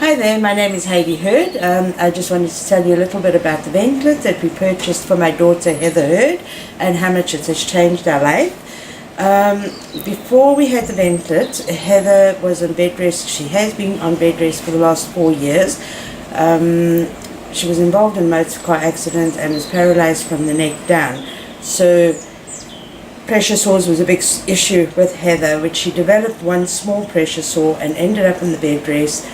Hi there, my name is Heidi. I just wanted to tell you a little bit about the VENDLET that we purchased for my daughter Heather Heard and how much it has changed our life. Before we had the VENDLET, Heather was on bed rest. She has been on bed rest for the last 4 years. She was involved in a motor car accident and was paralysed from the neck down. So pressure sores was a big issue with Heather, which she developed one small pressure sore and ended up in the bed rest.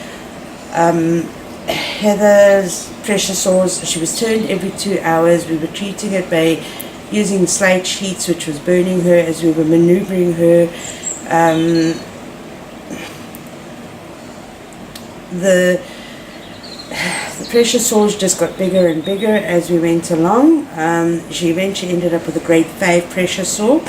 Heather's pressure sores, she was turned every 2 hours. We were treating it by using slide sheets, which was burning her as we were maneuvering her. The pressure sores just got bigger and bigger as we went along. She eventually ended up with a grade 5 pressure sore.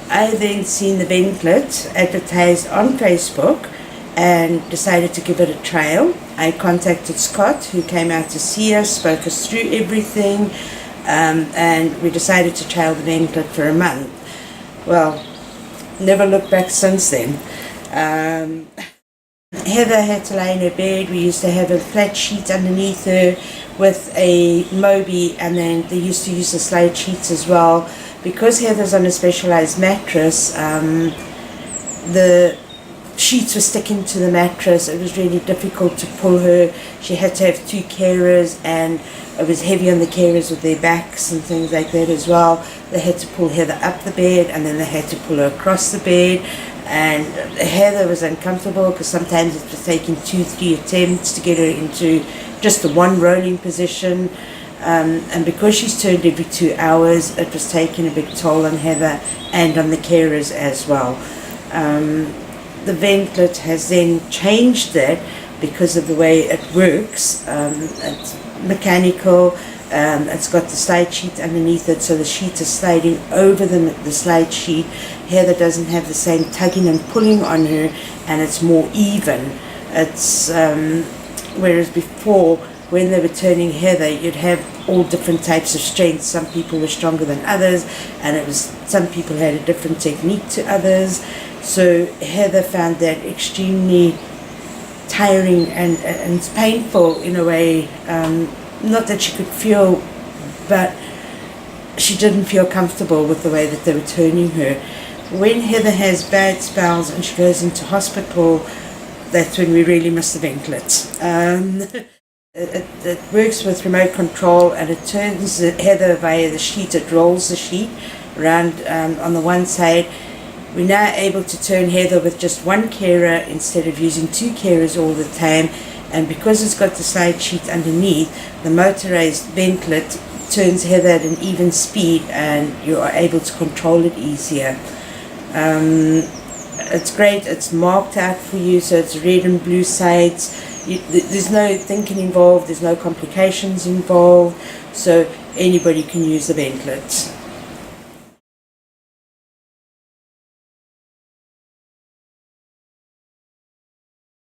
I then seen the VENDLET advertised on Facebook and decided to give it a trial. I contacted Scott, who came out to see us, spoke us through everything, and we decided to trial the VENDLET for a month. Well, never looked back since then. Heather had to lie in her bed. We used to have a flat sheet underneath her with a Moby, and then they used to use the slide sheets as well. Because Heather's on a specialized mattress, the sheets were sticking to the mattress. It was really difficult to pull her. She had to have 2 carers, and it was heavy on the carers with their backs and things like that as well. They had to pull Heather up the bed, and then they had to pull her across the bed, and Heather was uncomfortable because sometimes it was taking 2-3 attempts to get her into just the one rolling position, and because she's turned every 2 hours, it was taking a big toll on Heather and on the carers as well. The VENDLET has then changed that because of the way it works. It's mechanical. It's got the slide sheet underneath it, so the sheet is sliding over the slide sheet. Heather doesn't have the same tugging and pulling on her, and it's more even. It's whereas before, when they were turning Heather, you'd have all different types of strength. Some people were stronger than others, and some people had a different technique to others. So Heather found that extremely tiring and painful in a way. Not that she could feel, but she didn't feel comfortable with the way that they were turning her. When Heather has bad spells and she goes into hospital, that's when we really miss the VENDLET. It works with remote control, and it turns Heather via the sheet. It rolls the sheet around on the one side. We're now able to turn Heather with just one carer instead of using 2 carers all the time. And because it's got the slide sheet underneath, the motorized VENDLET turns Heather at an even speed, and you are able to control it easier. It's great. It's marked out for you, so it's red and blue sides. There's no thinking involved. There's no complications involved. So anybody can use the VENDLET.